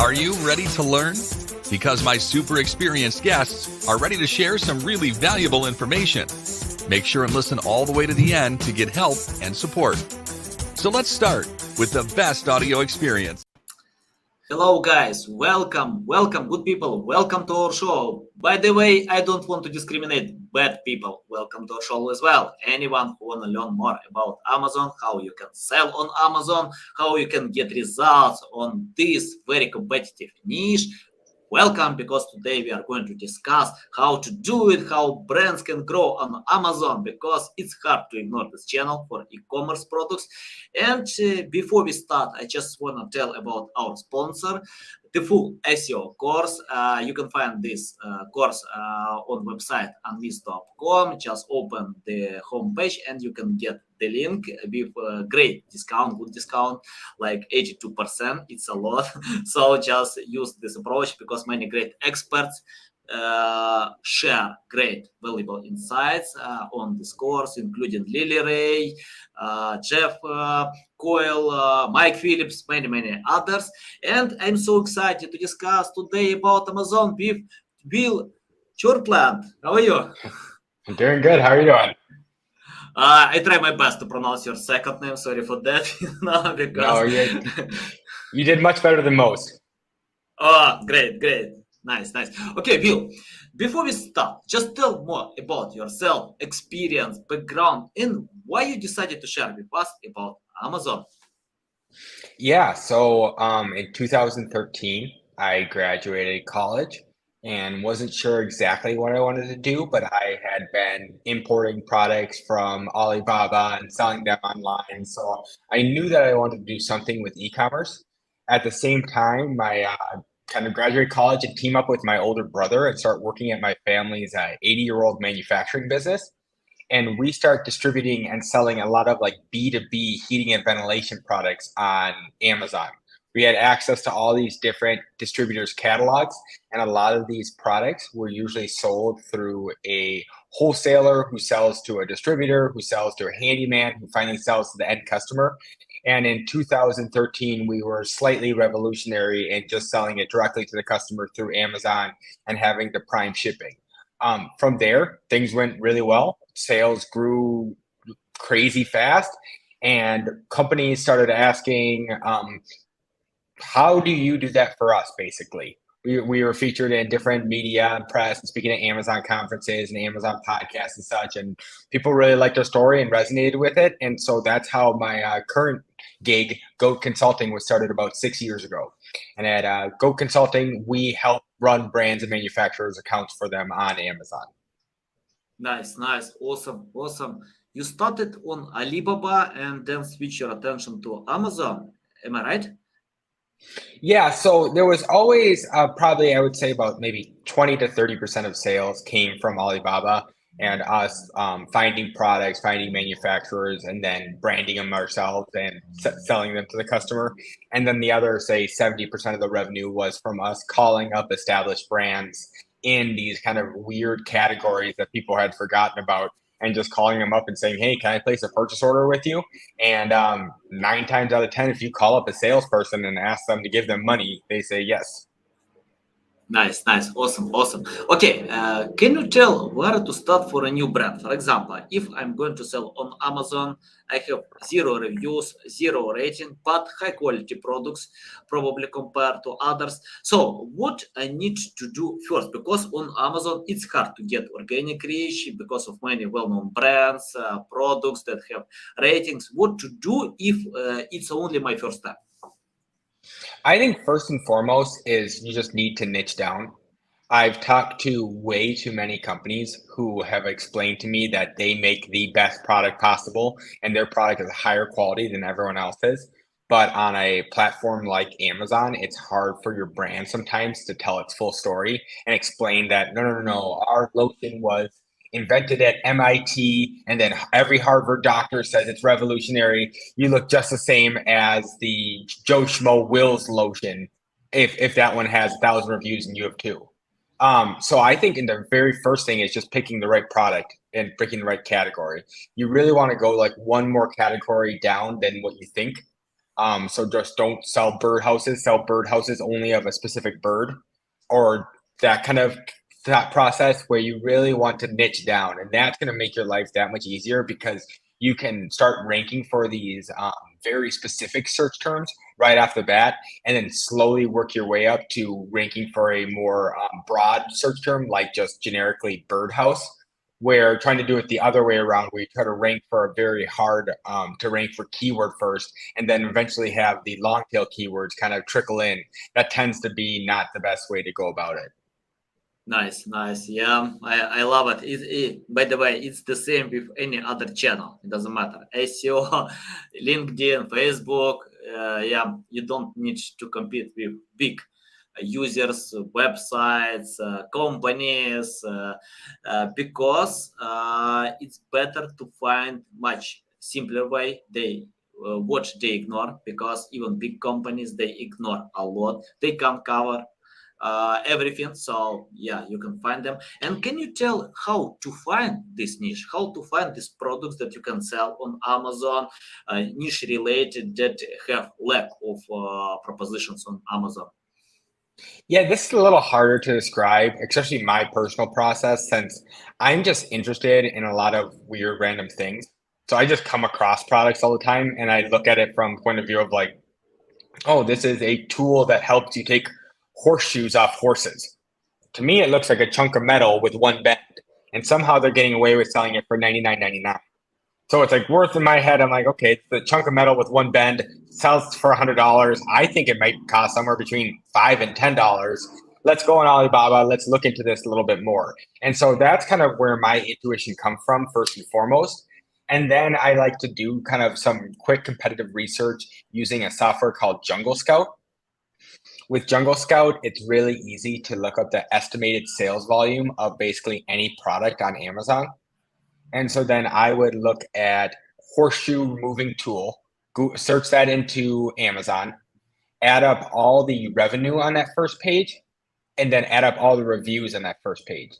Are you ready to learn? Because my super experienced guests are ready to share some really valuable information. Make sure and listen all the way to the end to get help and support. So let's start with the best audio experience. Hello guys, welcome, good people, welcome to our show. By the way, I don't want to discriminate bad people. Welcome to our show as well. Anyone who want to learn more about Amazon, how you can sell on Amazon, how you can get results on this very competitive niche, welcome, because today we are going to discuss how to do it, how brands can grow on Amazon, because it's hard to ignore this channel for e-commerce products. And before we start, I just want to tell about our sponsor, the full SEO course. You can find this course on website UNmiss.com. Just open the homepage and you can get the link with a great discount, good discount, like 82%. It's a lot. So just use this approach, because many great experts share great valuable insights on this course, including Lily Ray, Jeff Coyle, Mike Phillips, many others. And I'm so excited to discuss today about Amazon with Will Tjernlund. How are you? I'm doing good. How are you doing? I try my best to pronounce your second name. Sorry for that. Because you did much better than most. Oh, great. Nice. Okay, Will, before we start, just tell more about yourself, experience, background, and why you decided to share with us about Amazon. Yeah, so in 2013, I graduated college and wasn't sure exactly what I wanted to do, but I had been importing products from Alibaba and selling them online. So I knew that I wanted to do something with e-commerce. At the same time, my kind of graduate college and team up with my older brother and start working at my family's 80-year-old manufacturing business. And we start distributing and selling a lot of like B2B heating and ventilation products on Amazon. We had access to all these different distributors' catalogs, and a lot of these products were usually sold through a wholesaler who sells to a distributor, who sells to a handyman, who finally sells to the end customer. And in 2013, we were slightly revolutionary in just selling it directly to the customer through Amazon and having the prime shipping. From there, things went really well. Sales grew crazy fast, and companies started asking, how do you do that for us, basically? We were featured in different media and press and speaking at Amazon conferences and Amazon podcasts and such, and people really liked our story and resonated with it. And so that's how my current gig, Goat Consulting, was started about 6 years ago. And at Goat Consulting, we help run brands and manufacturers accounts for them on Amazon. Nice, awesome. You started on Alibaba and then switched your attention to Amazon. Am I right? Yeah, so there was always probably, I would say, about maybe 20 to 30% of sales came from Alibaba and us finding products, finding manufacturers, and then branding them ourselves and selling them to the customer. And then the other, say, 70% of the revenue was from us calling up established brands in these kind of weird categories that people had forgotten about, and just calling them up and saying, hey, can I place a purchase order with you? And 9 times out of 10, if you call up a salesperson and ask them to give them money, they say yes. Nice, awesome. Okay, can you tell where to start for a new brand? For example, if I'm going to sell on Amazon, I have 0 reviews, 0 rating, but high quality products, probably compared to others. So what I need to do first, because on Amazon it's hard to get organic reach because of many well-known brands, products that have ratings. What to do if it's only my first time? I think first and foremost is you just need to niche down. I've talked to way too many companies who have explained to me that they make the best product possible and their product is higher quality than everyone else's. But on a platform like Amazon, it's hard for your brand sometimes to tell its full story and explain that no, our lotion was invented at MIT, and then every Harvard doctor says it's revolutionary. You look just the same as the Joe Schmo Will's lotion, if that one has 1,000 reviews and you have 2. So I think in the very first thing is just picking the right product and picking the right category. You really want to go like one more category down than what you think. So just don't sell birdhouses. Sell birdhouses only of a specific bird, or that kind of thought process where you really want to niche down, and that's going to make your life that much easier because you can start ranking for these very specific search terms right off the bat, and then slowly work your way up to ranking for a more broad search term like just generically birdhouse, where trying to do it the other way around, where you try to rank for a very hard to rank for keyword first, and then eventually have the long tail keywords kind of trickle in. That tends to be not the best way to go about it. Nice, nice. Yeah, I love it. By the way, it's the same with any other channel. It doesn't matter. SEO, LinkedIn, Facebook. Yeah, you don't need to compete with big users, websites, companies, because it's better to find much simpler way. They what they ignore, because even big companies, they ignore a lot. They can't cover everything. So yeah, you can find them. And can you tell how to find this niche, how to find these products that you can sell on Amazon, niche related, that have lack of propositions on Amazon? Yeah, this is a little harder to describe, especially my personal process, since I'm just interested in a lot of weird random things. So I just come across products all the time, and I look at it from point of view of like, oh, this is a tool that helps you take horseshoes off horses. To me, it looks like a chunk of metal with one bend, and somehow they're getting away with selling it for $99.99. So it's like worth in my head. I'm like, okay, it's the chunk of metal with one bend, sells for $100. I think it might cost somewhere between $5 and $10. Let's go on Alibaba. Let's look into this a little bit more. And so that's kind of where my intuition comes from, first and foremost. And then I like to do kind of some quick competitive research using a software called Jungle Scout. With Jungle Scout, it's really easy to look up the estimated sales volume of basically any product on Amazon. And so then I would look at horseshoe removing tool, search that into Amazon, add up all the revenue on that first page, and then add up all the reviews on that first page.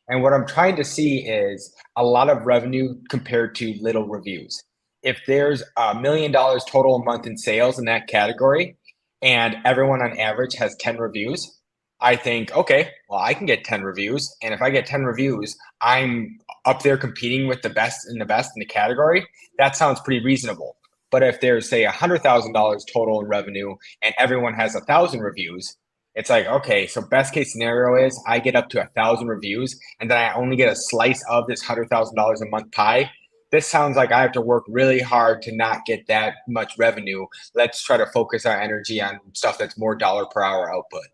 And what I'm trying to see is a lot of revenue compared to little reviews. If there's $1 million total a month in sales in that category, and everyone on average has 10 reviews, I think, okay, well, I can get 10 reviews. And if I get 10 reviews, I'm up there competing with the best in the category. That sounds pretty reasonable. But if there's, say, $100,000 total in revenue and everyone has 1,000 reviews, it's like, okay, so best case scenario is I get up to 1,000 reviews and then I only get a slice of this $100,000 a month pie. This sounds like I have to work really hard to not get that much revenue. Let's try to focus our energy on stuff that's more dollar per hour output.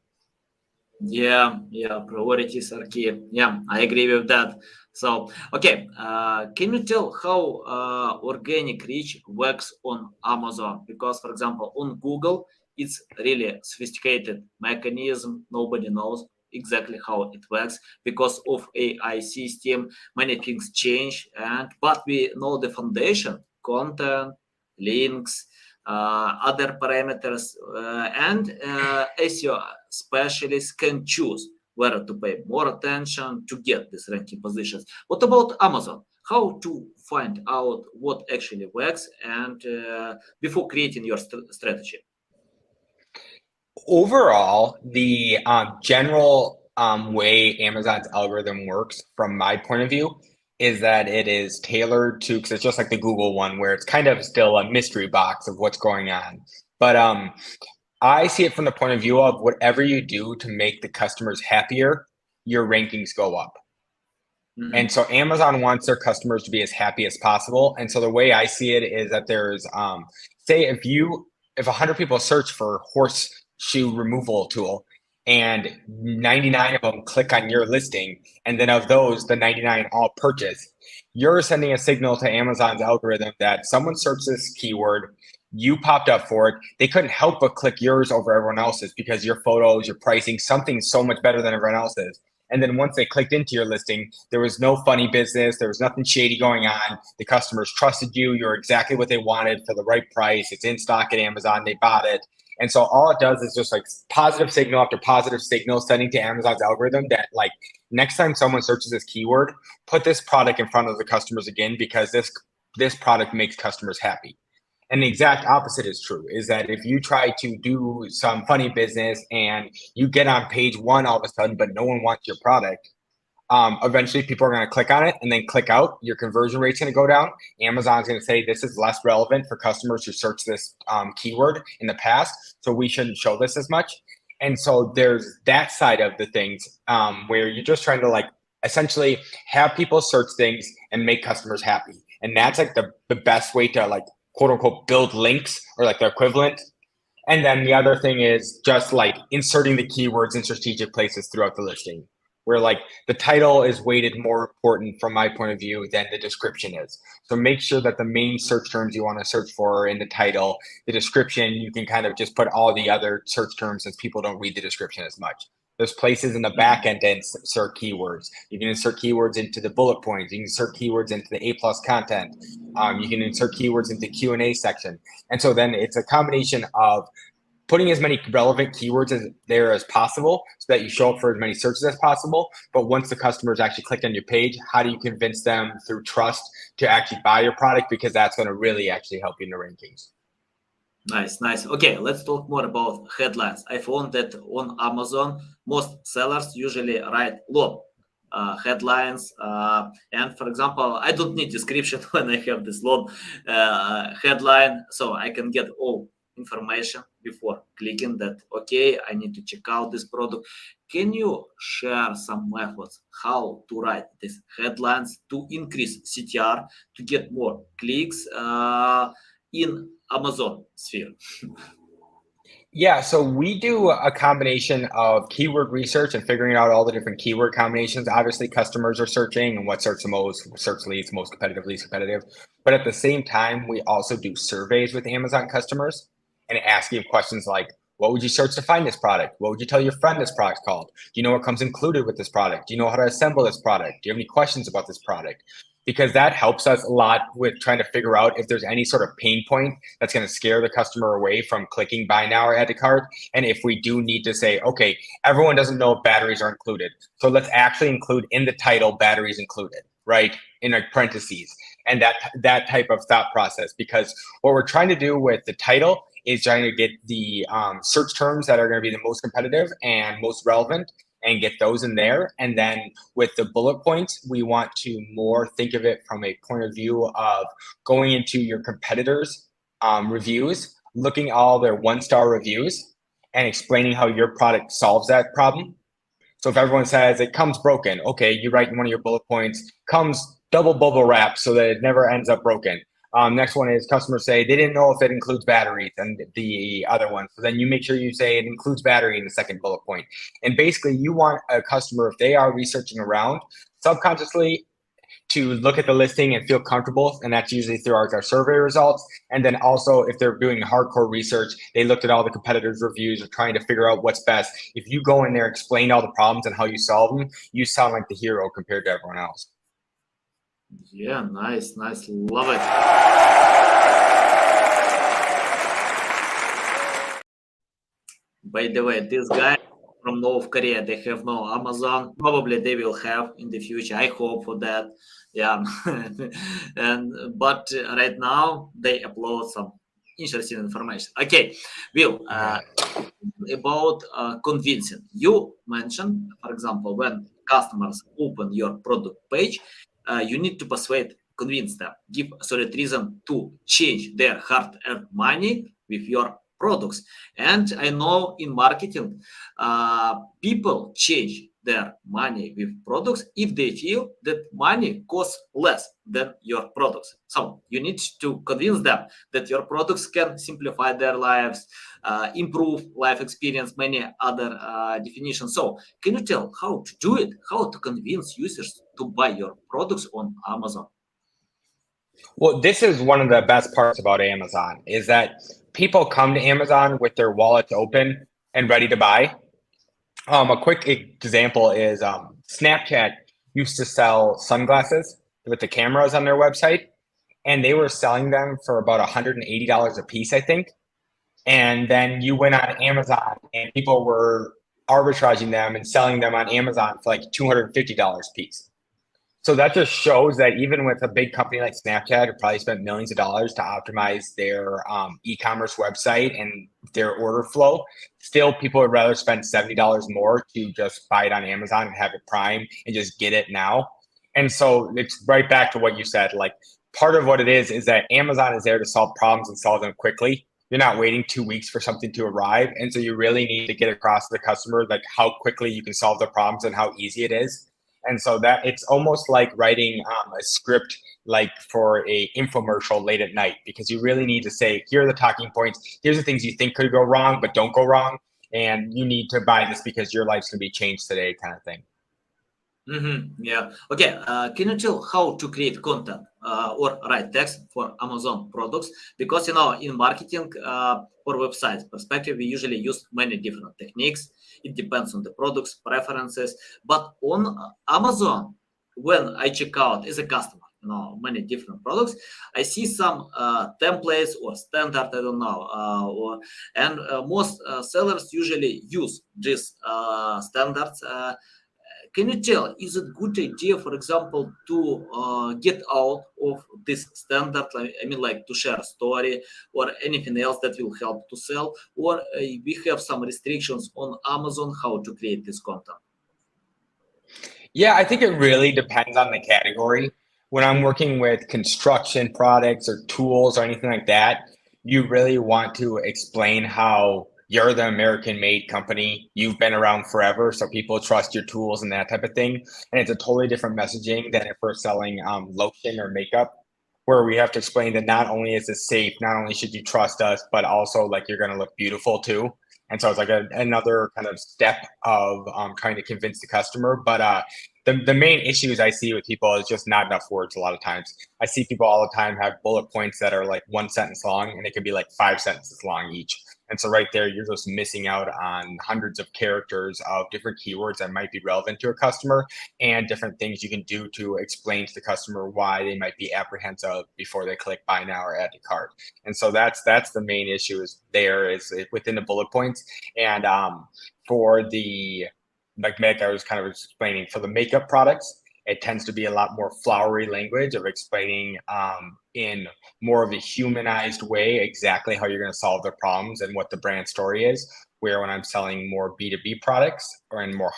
Yeah, yeah, priorities are key. Yeah, I agree with that. So, okay, can you tell how organic reach works on Amazon? Because, for example, on Google, it's really sophisticated mechanism. Nobody knows exactly how it works because of AI system. Many things change, and but we know the foundation: content, links, other parameters, and SEO specialists can choose where to pay more attention to get these ranking positions. What about Amazon? How to find out what actually works and before creating your strategy? Overall, the general way Amazon's algorithm works, from my point of view, is that it is tailored to, because it's just like the Google one, where it's kind of still a mystery box of what's going on. But I see it from the point of view of whatever you do to make the customers happier, your rankings go up. And so Amazon wants their customers to be as happy as possible. And so the way I see it is that there's, say, if 100 people search for horseshoe removal tool and 99 of them click on your listing, and then of those, the 99 all purchase, you're sending a signal to Amazon's algorithm that someone searched this keyword, you popped up for it. They couldn't help but click yours over everyone else's because your photos, your pricing, something's so much better than everyone else's. And then once they clicked into your listing, there was no funny business. There was nothing shady going on. The customers trusted you. You're exactly what they wanted for the right price. It's in stock at Amazon. They bought it. And so all it does is just like positive signal after positive signal sending to Amazon's algorithm that like next time someone searches this keyword, put this product in front of the customers again because this product makes customers happy. And the exact opposite is true, is that if you try to do some funny business and you get on page one all of a sudden, but no one wants your product, eventually people are going to click on it and then click out. Your conversion rate's going to go down. Amazon's going to say this is less relevant for customers who search this keyword in the past, so we shouldn't show this as much. And so there's that side of the things where you're just trying to like essentially have people search things and make customers happy. And that's like the best way to like quote unquote build links or like the equivalent. And then the other thing is just like inserting the keywords in strategic places throughout the listing, where like the title is weighted more important from my point of view than the description is. So make sure that the main search terms you want to search for are in the title. The description, you can kind of just put all the other search terms since people don't read the description as much. There's places in the back end to insert keywords. You can insert keywords into the bullet points. You can insert keywords into the A+ content. You can insert keywords into Q&A section. And so then it's a combination of putting as many relevant keywords there as possible so that you show up for as many searches as possible. But once the customers actually click on your page, how do you convince them through trust to actually buy your product? Because that's going to really actually help you in the rankings. Nice, nice. Okay, let's talk more about headlines. I found that on Amazon, most sellers usually write long headlines. And for example, I don't need description when I have this long headline, so I can get all information before clicking that, okay, I need to check out this product. Can you share some methods how to write these headlines to increase CTR, to get more clicks in Amazon sphere? Yeah, so we do a combination of keyword research and figuring out all the different keyword combinations. Obviously, customers are searching and what search the most, search leads, most competitive, least competitive. But at the same time, we also do surveys with Amazon customers and asking questions like, what would you search to find this product? What would you tell your friend this product's called? Do you know what comes included with this product? Do you know how to assemble this product? Do you have any questions about this product? Because that helps us a lot with trying to figure out if there's any sort of pain point that's going to scare the customer away from clicking buy now or add to cart. And if we do need to say, okay, everyone doesn't know if batteries are included, so let's actually include in the title batteries included, right? In like parentheses, and that type of thought process. Because what we're trying to do with the title is trying to get the search terms that are going to be the most competitive and most relevant and get those in there. And then with the bullet points, we want to more think of it from a point of view of going into your competitors' reviews, looking at all their one-star reviews and explaining how your product solves that problem. So if everyone says it comes broken, okay, you write in one of your bullet points, comes double bubble wrap so that it never ends up broken. Next one is customers say they didn't know if it includes batteries and the other one. So then you make sure you say it includes battery in the second bullet point. And basically you want a customer, if they are researching around, subconsciously to look at the listing and feel comfortable. And that's usually through our survey results. And then also if they're doing hardcore research, they looked at all the competitors' reviews or trying to figure out what's best. If you go in there, explain all the problems and how you solve them, you sound like the hero compared to everyone else. Yeah, nice, nice. Love it. By the way, this guy from North Korea, they have no Amazon. Probably they will have in the future. I hope for that. Yeah. But right now they upload some interesting information. Okay, Will, about convincing. You mentioned, for example, when customers open your product page, you need to persuade, convince them, give a solid reason to change their hard-earned money with your products. And I know in marketing, people change their money with products if they feel that money costs less than your products. So you need to convince them that your products can simplify their lives, improve life experience, many other definitions. So can you tell how to do it, how to convince users to buy your products on Amazon? Well, this is one of the best parts about Amazon is that people come to Amazon with their wallets open and ready to buy. A quick example is Snapchat used to sell sunglasses with the cameras on their website, and they were selling them for about $180 a piece, I think. And then you went on Amazon and people were arbitraging them and selling them on Amazon for like $250 a piece. So that just shows that even with a big company like Snapchat, who probably spent millions of dollars to optimize their e-commerce website and their order flow, still people would rather spend $70 more to just buy it on Amazon and have it Prime and just get it now. And so it's right back to what you said. Like part of what it is that Amazon is there to solve problems and solve them quickly. You're not waiting 2 weeks for something to arrive, and so you really need to get across to the customer like how quickly you can solve the problems and how easy it is. And so that it's almost like writing a script like for a infomercial late at night, because you really need to say, here are the talking points. Here's the things you think could go wrong, but don't go wrong. And you need to buy this because your life's going to be changed today, kind of thing. Yeah. Okay. Can you tell how to create content or write text for Amazon products? Because in marketing or website perspective, we usually use many different techniques. It depends on the products preferences. But on Amazon, when I check out as a customer, many different products, I see some templates or standard. I don't know. And most sellers usually use these standards. Can you tell, is it good idea, for example, to get out of this standard? I mean, like to share a story or anything else that will help to sell, or we have some restrictions on Amazon how to create this content? Yeah, I think it really depends on the category. When I'm working with construction products or tools or anything like that, you really want to explain how you're the American made company. You've been around forever, so people trust your tools and that type of thing. And it's a totally different messaging than if we're selling lotion or makeup, where we have to explain that not only is this safe, not only should you trust us, but also like you're going to look beautiful too. And so it's like another kind of step of trying to convince the customer. But the main issues I see with people is just not enough words a lot of times. I see people all the time have bullet points that are like one sentence long, and it could be like 5 sentences long each. And so right there, you're just missing out on hundreds of characters of different keywords that might be relevant to a customer and different things you can do to explain to the customer why they might be apprehensive before they click buy now or add to cart. And so that's the main issue is within the bullet points. And for the like Meg, I was kind of explaining for the makeup products, it tends to be a lot more flowery language of explaining in more of a humanized way exactly how you're going to solve their problems and what the brand story is. Where when I'm selling more B2B products or in more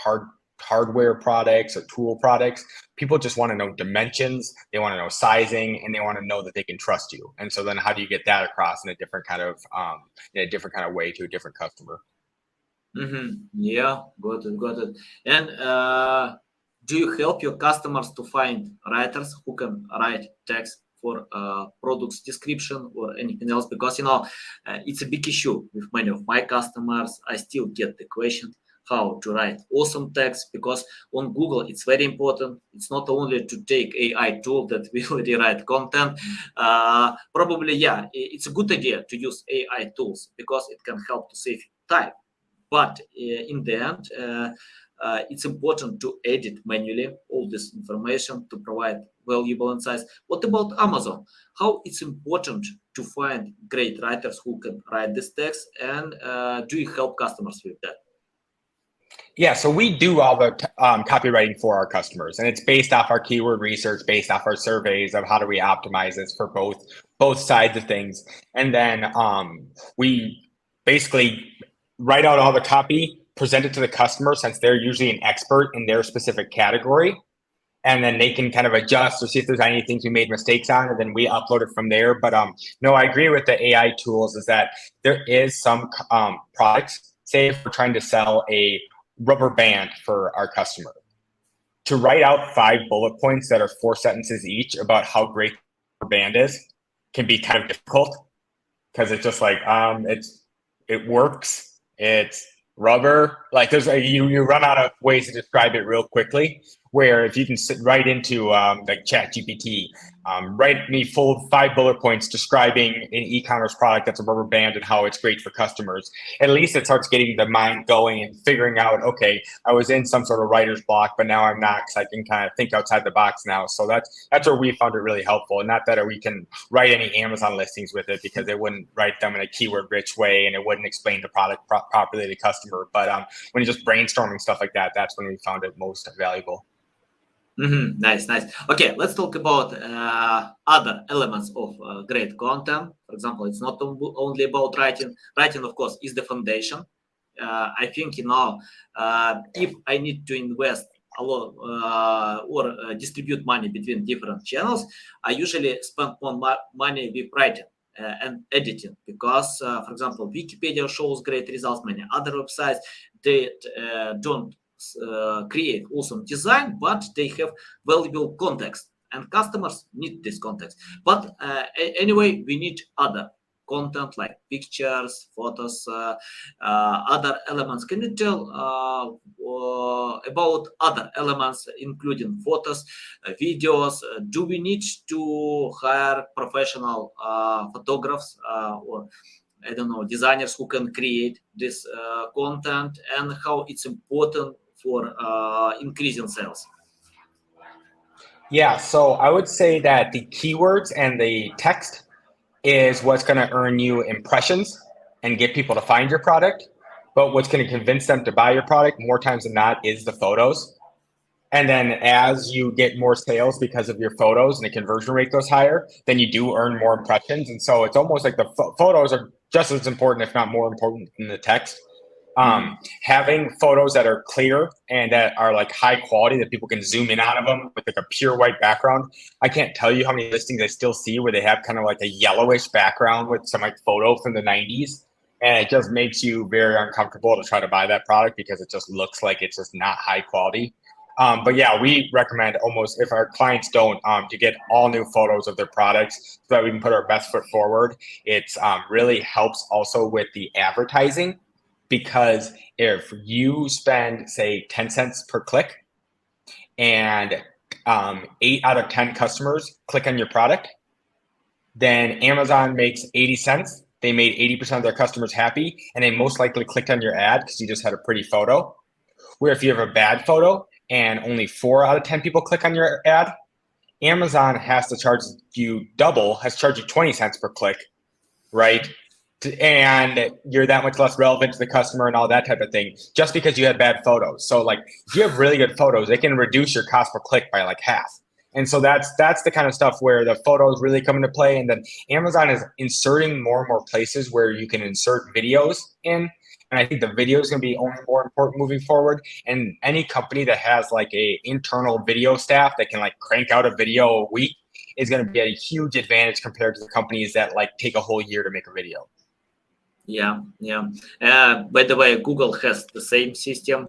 hardware products or tool products, people just want to know dimensions, they want to know sizing, and they want to know that they can trust you. And so then how do you get that across in a different kind of way to a different customer? Yeah, got it. And do you help your customers to find writers who can write text for products description or anything else? Because it's a big issue with many of my customers. I still get the question how to write awesome text, because on Google it's very important. It's not only to take AI tool that will rewrite content. Probably, yeah, it's a good idea to use AI tools because it can help to save time. But in the end, it's important to edit manually all this information to provide valuable insights. What about Amazon? How it's important to find great writers who can write this text, and do you help customers with that? Yeah, so we do all the copywriting for our customers, and it's based off our keyword research, based off our surveys of how do we optimize this for both sides of things, and then we basically write out all the copy, present it to the customer since they're usually an expert in their specific category, and then they can kind of adjust or see if there's any things we made mistakes on, and then we upload it from there. But no, I agree with the AI tools is that there is some products, say if we're trying to sell a rubber band for our customer, to write out 5 bullet points that are 4 sentences each about how great the band is can be kind of difficult, because it's just like it works, it's rubber, like there's you run out of ways to describe it real quickly. Where if you can sit right into like Chat GPT, write me full 5 bullet points describing an e-commerce product that's a rubber band and how it's great for customers, at least it starts getting the mind going and figuring out, okay, I was in some sort of writer's block, but now I'm not, because I can kind of think outside the box now. So that's where we found it really helpful. And not that we can write any Amazon listings with it, because it wouldn't write them in a keyword rich way and it wouldn't explain the product properly to the customer. But when you're just brainstorming stuff like that, that's when we found it most valuable. Nice, nice. Okay, let's talk about other elements of great content. For example, it's not only about writing. Writing, of course, is the foundation. I think, if I need to invest a lot or distribute money between different channels, I usually spend more money with writing and editing because, for example, Wikipedia shows great results. Many other websites, they don't create awesome design, but they have valuable context, and customers need this context. But anyway, we need other content like pictures, photos, other elements. Can you tell about other elements, including photos, videos? Do we need to hire professional photographers or I don't know, designers who can create this content, and how it's important for increasing sales? Yeah, so I would say that the keywords and the text is what's going to earn you impressions and get people to find your product. But what's going to convince them to buy your product more times than not is the photos. And then as you get more sales because of your photos and the conversion rate goes higher, then you do earn more impressions. And so it's almost like the photos are just as important, if not more important than the text. Having photos that are clear and that are like high quality that people can zoom in out of them with like a pure white background. I can't tell you how many listings I still see where they have kind of like a yellowish background with some like photo from the 90s. And it just makes you very uncomfortable to try to buy that product because it just looks like it's just not high quality. But yeah, we recommend almost if our clients don't to get all new photos of their products so that we can put our best foot forward. It's really helps also with the advertising because if you spend say 10 cents per click and 8 out of 10 customers click on your product, then Amazon makes 80 cents. They made 80% of their customers happy, and they most likely clicked on your ad because you just had a pretty photo. Where if you have a bad photo and only 4 out of 10 people click on your ad, Amazon has to charge you double, has charged you 20 cents per click, right? And you're that much less relevant to the customer and all that type of thing just because you had bad photos. So like if you have really good photos, they can reduce your cost per click by like half. And so that's the kind of stuff where the photos really come into play. And then Amazon is inserting more and more places where you can insert videos in. And I think the video is going to be only more important moving forward. And any company that has like a internal video staff that can like crank out a video a week is going to be at a huge advantage compared to the companies that like take a whole year to make a video. Yeah. By the way, Google has the same system.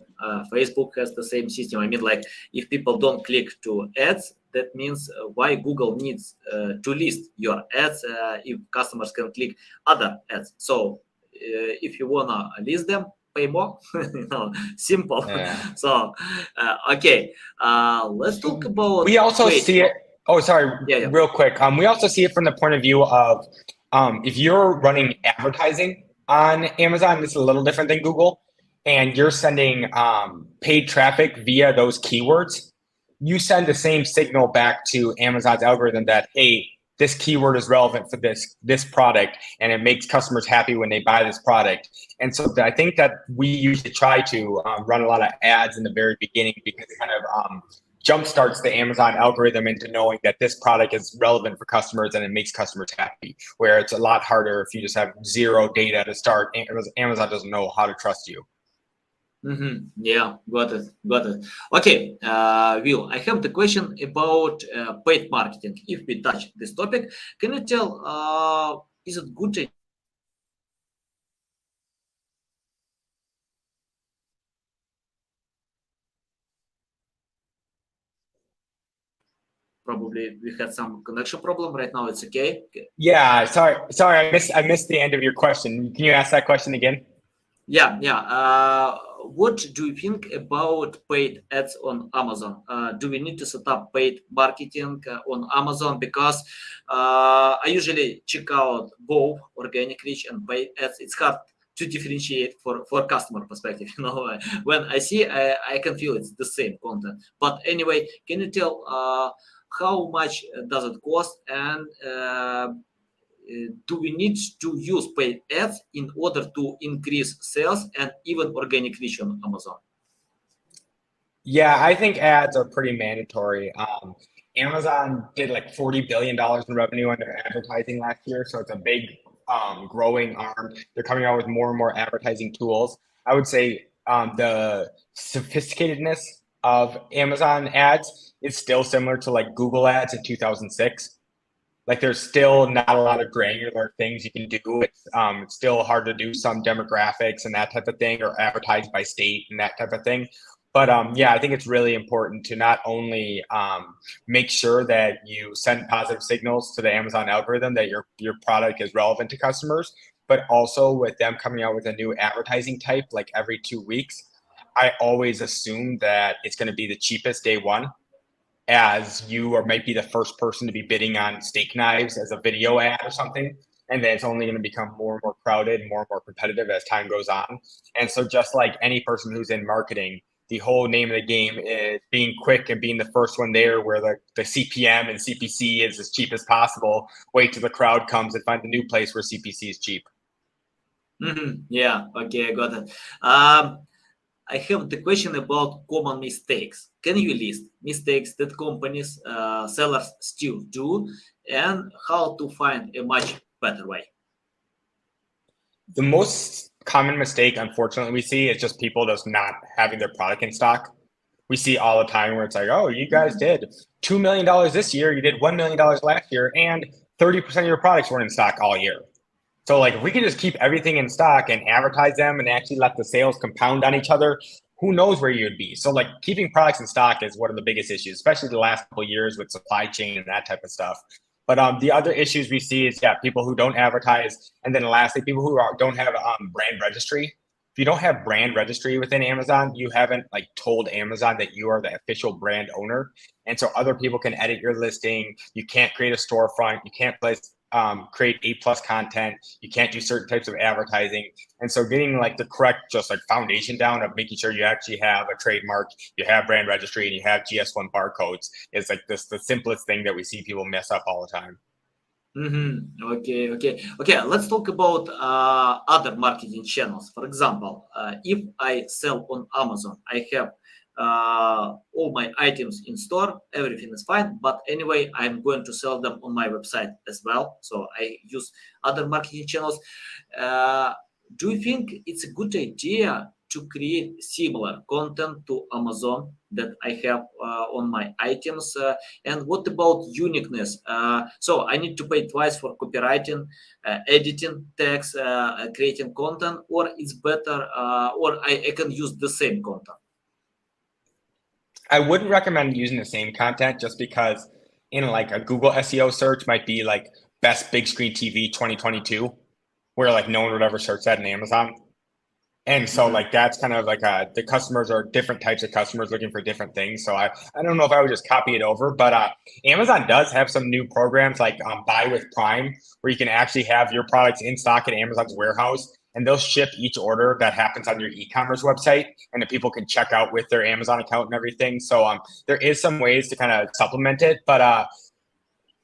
Facebook has the same system. I mean, like, if people don't click to ads, that means why Google needs to list your ads if customers can click other ads. So if you wanna list them, pay more. Simple. Yeah. So okay, let's talk about. We also see it. Oh, sorry. Yeah. Real quick. We also see it from the point of view of if you're running advertising on Amazon, this is a little different than Google, and you're sending paid traffic via those keywords, you send the same signal back to Amazon's algorithm that, hey, this keyword is relevant for this product, and it makes customers happy when they buy this product. And so I think that we usually try to run a lot of ads in the very beginning because it kind of jumpstarts the Amazon algorithm into knowing that this product is relevant for customers and it makes customers happy, where it's a lot harder if you just have zero data to start. Amazon doesn't know how to trust you. Yeah, got it. Okay, Will, I have the question about paid marketing. If we touch this topic, can you tell, is it good to probably we had some connection problem right now? It's okay. Yeah, sorry, I missed the end of your question. Can you ask that question again? Yeah. What do you think about paid ads on Amazon? Do we need to set up paid marketing on Amazon? Because I usually check out both organic reach and paid ads. It's hard to differentiate for customer perspective. When I see, I can feel it's the same content. But anyway, can you tell how much does it cost, and do we need to use paid ads in order to increase sales and even organic reach on Amazon? Yeah, I think ads are pretty mandatory. Amazon did like $40 billion in revenue on their advertising last year, so it's a big growing arm. They're coming out with more and more advertising tools. I would say the sophisticatedness of Amazon ads is still similar to like Google ads in 2006. Like there's still not a lot of granular things you can do. It's still hard to do some demographics and that type of thing, or advertise by state and that type of thing. But yeah, I think it's really important to not only make sure that you send positive signals to the Amazon algorithm that your product is relevant to customers, but also with them coming out with a new advertising type like every 2 weeks. I always assume that it's going to be the cheapest day one, as you or might be the first person to be bidding on steak knives as a video ad or something. And then it's only going to become more and more crowded, more and more competitive as time goes on. And so, just like any person who's in marketing, the whole name of the game is being quick and being the first one there where the CPM and CPC is as cheap as possible. Wait till the crowd comes and find a new place where CPC is cheap. Yeah, okay, I got it. I have the question about common mistakes. Can you list mistakes that companies, sellers still do, and how to find a much better way? The most common mistake, unfortunately, we see is just people just not having their product in stock. We see all the time where it's like, oh, you guys did $2 million this year, you did $1 million last year, and 30% of your products weren't in stock all year. So like if we can just keep everything in stock and advertise them and actually let the sales compound on each other, who knows where you would be. So like keeping products in stock is one of the biggest issues, especially the last couple of years with supply chain and that type of stuff. But the other issues we see is people who don't advertise, and then lastly, people who don't have brand registry. If you don't have brand registry within Amazon, you haven't like told Amazon that you are the official brand owner, and so other people can edit your listing. You can't create a storefront. You can't create A+ content. You can't do certain types of advertising. And so getting like the correct just like foundation down of making sure you actually have a trademark, you have brand registry, and you have GS1 barcodes is like the simplest thing that we see people mess up all the time. Okay. Let's talk about other marketing channels. For example, if I sell on Amazon, I have all my items in store, everything is fine. But anyway, I'm going to sell them on my website as well. So I use other marketing channels. Do you think it's a good idea to create similar content to Amazon that I have on my items? And what about uniqueness? So I need to pay twice for copywriting, editing text, creating content, or it's better, or I can use the same content? I wouldn't recommend using the same content just because in like a Google SEO search might be like best big screen TV 2022, where like no one would ever search that in Amazon. And so like that's kind of like the customers are different types of customers looking for different things. So I don't know if I would just copy it over, but Amazon does have some new programs like Buy with Prime, where you can actually have your products in stock at Amazon's warehouse, and they'll ship each order that happens on your e-commerce website, and the people can check out with their Amazon account and everything. So there is some ways to kind of supplement it, but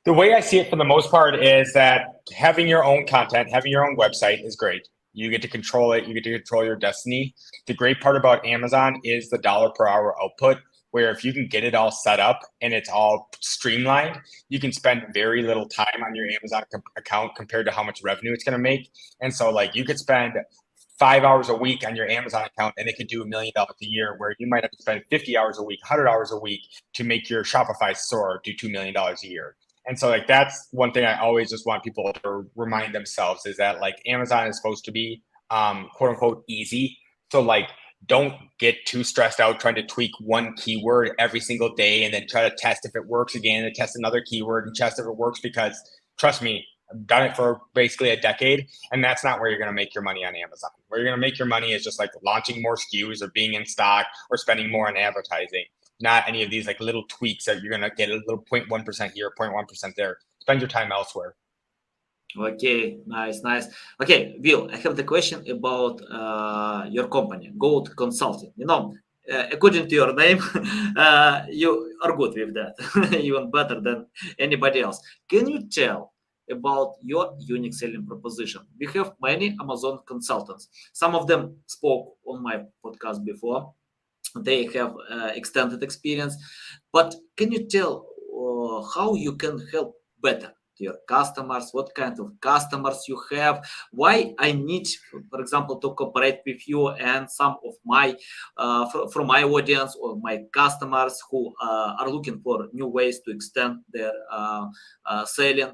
the way I see it for the most part is that having your own content, having your own website is great. You get to control it. You get to control your destiny. The great part about Amazon is the dollar per hour output, where if you can get it all set up and it's all streamlined, you can spend very little time on your Amazon account compared to how much revenue it's going to make. And so like you could spend 5 hours a week on your Amazon account and it could do $1 million a year, where you might have to spend 50 hours a week, 100 hours a week to make your Shopify store do $2 million a year. And so like that's one thing I always just want people to remind themselves, is that like Amazon is supposed to be quote unquote easy. So like don't get too stressed out trying to tweak one keyword every single day and then try to test if it works again and test another keyword and test if it works, because trust me, I've done it for basically a decade, and that's not where you're going to make your money on Amazon. Where you're going to make your money is just like launching more SKUs or being in stock or spending more on advertising. Not any of these like little tweaks that you're going to get a little 0.1% here, 0.1% there. Spend your time elsewhere. Okay, nice. Okay, Will, I have the question about your company, Gold Consulting. According to your name, you are good with that, even better than anybody else. Can you tell about your unique selling proposition? We have many Amazon consultants. Some of them spoke on my podcast before. they have extended experience. But can you tell how you can help better to your customers? What kind of customers you have? Why I need, for example, to cooperate with you and some of my from my audience or my customers who are looking for new ways to extend their selling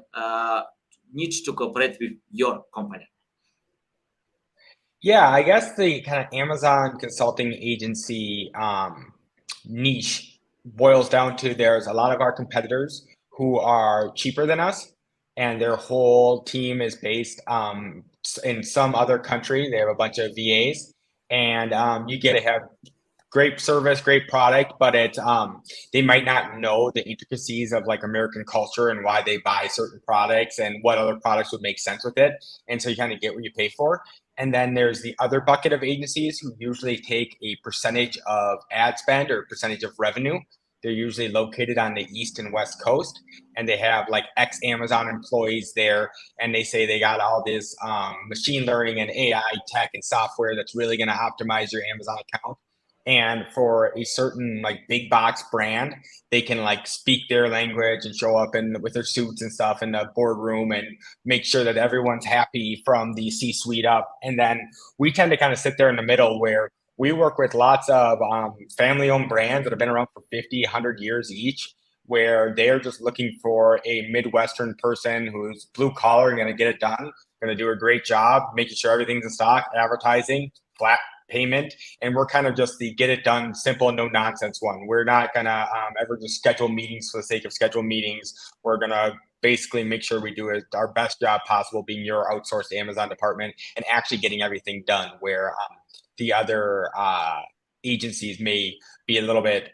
need to cooperate with your company. Yeah, I guess the kind of Amazon consulting agency niche boils down to there's a lot of our competitors who are cheaper than us, and their whole team is based in some other country. They have a bunch of VAs, and you get to have great service, great product, but they might not know the intricacies of like American culture and why they buy certain products and what other products would make sense with it. And so you kind of get what you pay for. And then there's the other bucket of agencies who usually take a percentage of ad spend or percentage of revenue. They're usually located on the East and West Coast, and they have like ex Amazon employees there. And they say they got all this machine learning and AI tech and software that's really going to optimize your Amazon account. And for a certain like big box brand, they can like speak their language and show up in with their suits and stuff in the boardroom and make sure that everyone's happy from the C-suite up. And then we tend to kind of sit there in the middle where we work with lots of family-owned brands that have been around for 50, 100 years each, where they're just looking for a Midwestern person who's blue collar and going to get it done, going to do a great job, making sure everything's in stock, advertising, flat payment, and we're kind of just the get it done, simple, no nonsense one. We're not gonna ever just schedule meetings for the sake of schedule meetings. We're gonna basically make sure we do our best job possible, being your outsourced Amazon department and actually getting everything done. Where the other agencies may be a little bit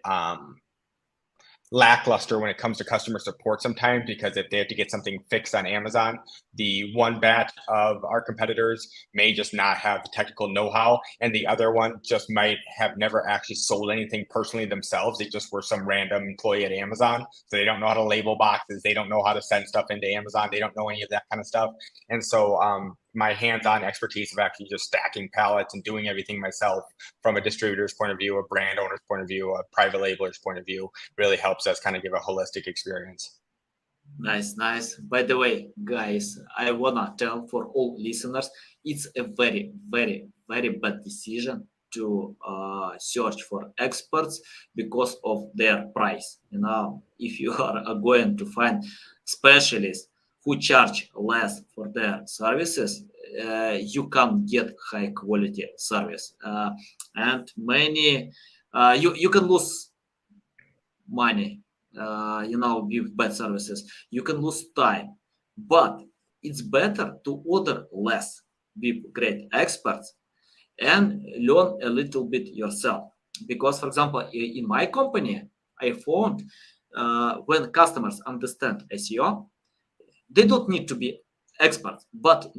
lackluster when it comes to customer support sometimes, because if they have to get something fixed on Amazon, the one batch of our competitors may just not have the technical know-how, and the other one just might have never actually sold anything personally themselves. They just were some random employee at Amazon, so they don't know how to label boxes, they don't know how to send stuff into Amazon, they don't know any of that kind of stuff. And so my hands-on expertise of actually just stacking pallets and doing everything myself from a distributor's point of view, a brand owner's point of view, a private labeler's point of view really helps us kind of give a holistic experience. Nice, nice. By the way, guys, I wanna tell for all listeners, it's a very, very, very bad decision to search for experts because of their price. You know, if you are going to find specialists who charge less for their services, you can get high quality service, and many you can lose money, with bad services. You can lose time, but it's better to order less with great experts and learn a little bit yourself. Because, for example, in my company, I found when customers understand SEO, they don't need to be experts, but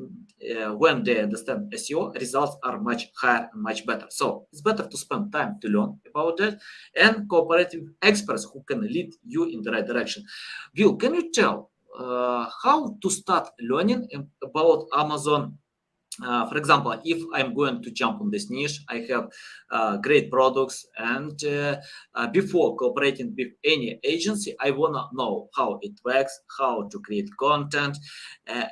when they understand SEO, results are much higher and much better. So it's better to spend time to learn about that and cooperate with experts who can lead you in the right direction. Will, can you tell how to start learning about Amazon? For example, if I'm going to jump on this niche, I have great products, and before cooperating with any agency, I want to know how it works, how to create content,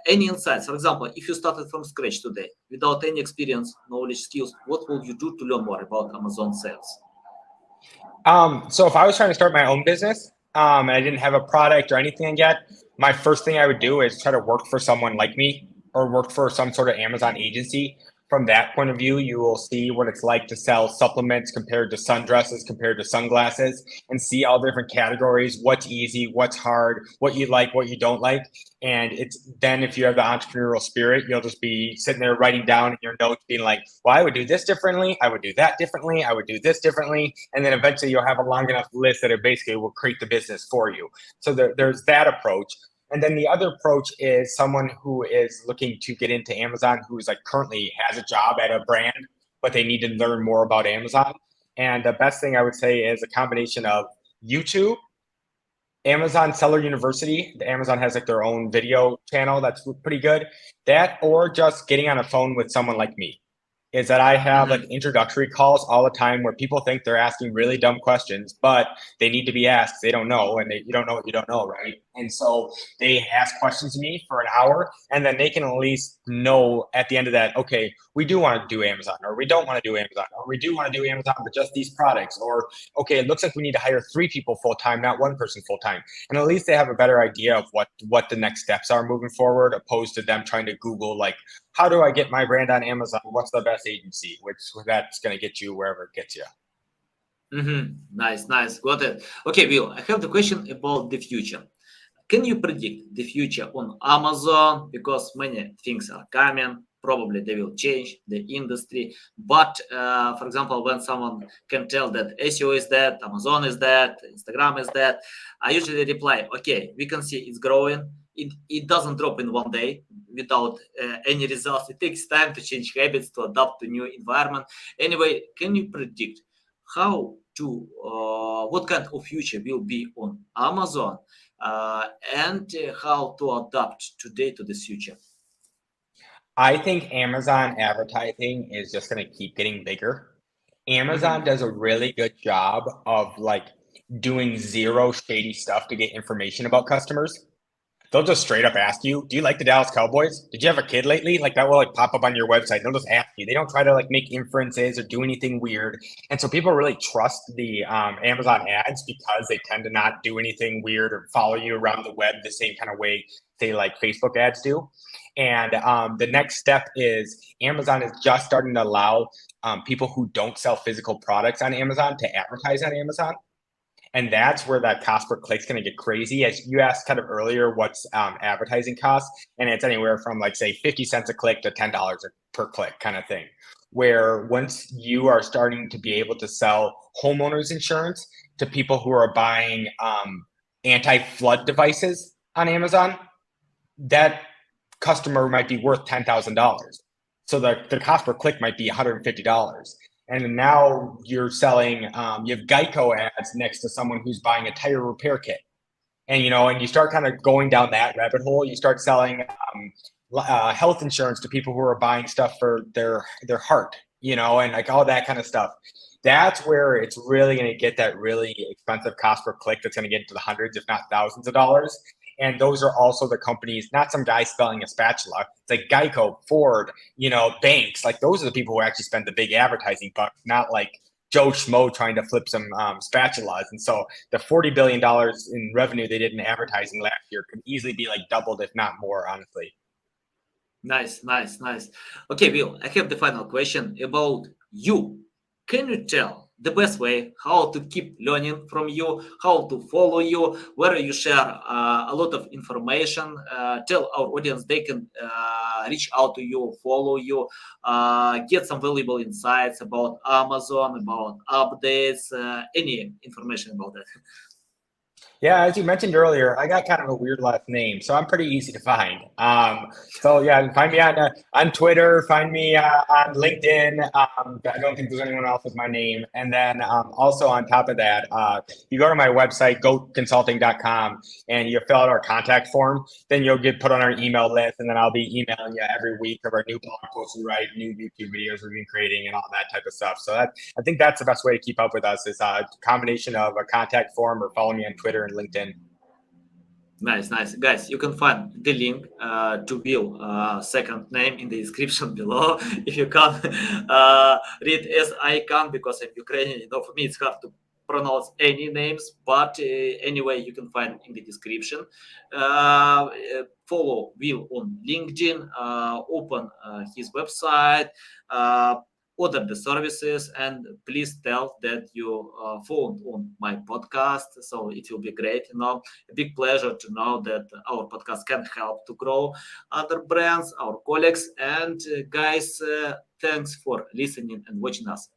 any insights. For example, if you started from scratch today without any experience, knowledge, skills, what will you do to learn more about Amazon sales? So if I was trying to start my own business and I didn't have a product or anything yet, my first thing I would do is try to work for someone like me or work for some sort of Amazon agency. From that point of view, you will see what it's like to sell supplements compared to sundresses, compared to sunglasses, and see all different categories, what's easy, what's hard, what you like, what you don't like. And it's then if you have the entrepreneurial spirit, you'll just be sitting there writing down in your notes, being like, well, I would do this differently. I would do that differently. I would do this differently. And then eventually you'll have a long enough list that it basically will create the business for you. So there's that approach. And then the other approach is someone who is looking to get into Amazon, who's like currently has a job at a brand, but they need to learn more about Amazon. And the best thing I would say is a combination of YouTube, Amazon Seller University. Amazon has like their own video channel that's pretty good. That, or just getting on a phone with someone like me. is that I have like introductory calls all the time where people think they're asking really dumb questions, but they need to be asked. They don't know, and you don't know what you don't know, right? And so they ask questions to me for an hour, and then they can at least know at the end of that, okay, we do want to do Amazon, or we don't want to do Amazon, or we do want to do Amazon, but just these products, or okay, it looks like we need to hire 3 people full time, not 1 person full time. And at least they have a better idea of what the next steps are moving forward, opposed to them trying to Google like, how do I get my brand on Amazon? What's the best agency? Which that's going to get you wherever it gets you. Nice, got it. Okay, Will, I have the question about the future. Can you predict the future on Amazon? Because many things are coming. Probably they will change the industry. But for example, when someone can tell that SEO is dead, Amazon is dead, Instagram is dead, I usually reply, okay, we can see it's growing. It doesn't drop in one day without any results. It takes time to change habits, to adapt to new environment. Anyway, can you predict what kind of future will be on Amazon and how to adapt today to this future? I think Amazon advertising is just going to keep getting bigger. Amazon does a really good job of like doing zero shady stuff to get information about customers. They'll just straight up ask you, do you like the Dallas Cowboys? Did you have a kid lately? Like that will like pop up on your website. They'll just ask you. They don't try to like make inferences or do anything weird. And so people really trust the Amazon ads because they tend to not do anything weird or follow you around the web the same kind of way, say, like Facebook ads do. And the next step is Amazon is just starting to allow people who don't sell physical products on Amazon to advertise on Amazon. And that's where that cost per click is going to get crazy. As you asked kind of earlier, what's advertising costs, and it's anywhere from like say 50 cents a click to $10 per click kind of thing. Where once you are starting to be able to sell homeowners insurance to people who are buying anti-flood devices on Amazon, that customer might be worth $10,000. So the cost per click might be $150. And now you're selling, you have Geico ads next to someone who's buying a tire repair kit. And, and you start kind of going down that rabbit hole. You start selling health insurance to people who are buying stuff for their heart, and like all that kind of stuff. That's where it's really going to get that really expensive cost per click that's going to get into the hundreds, if not thousands of dollars. And those are also the companies, not some guy spelling a spatula. It's like Geico, Ford, banks. Like those are the people who actually spend the big advertising bucks, not like Joe Schmo trying to flip some spatulas. And so the $40 billion in revenue they did in advertising last year could easily be like doubled, if not more, honestly. Nice. Okay, Will, I have the final question about you. Can you tell the best way how to keep learning from you, how to follow you, where you share a lot of information? Tell our audience they can reach out to you, follow you, get some valuable insights about Amazon, about updates, any information about that. Yeah, as you mentioned earlier, I got kind of a weird last name, so I'm pretty easy to find. So yeah, find me on Twitter, find me on LinkedIn. I don't think there's anyone else with my name. And then also on top of that, you go to my website, goconsulting.com, and you fill out our contact form. Then you'll get put on our email list, and then I'll be emailing you every week of our new blog posts we write, new YouTube videos we've been creating, and all that type of stuff. So I think that's the best way to keep up with us is a combination of a contact form or follow me on Twitter and LinkedIn. Nice. Guys, you can find the link to Will's second name in the description below. If you can't read as I can, because I'm Ukrainian, for me it's hard to pronounce any names, but anyway, you can find in the description. Follow Will on LinkedIn, open his website, order the services, and please tell that you found on my podcast. So it will be great. A big pleasure to know that our podcast can help to grow other brands, our colleagues. And guys, thanks for listening and watching us.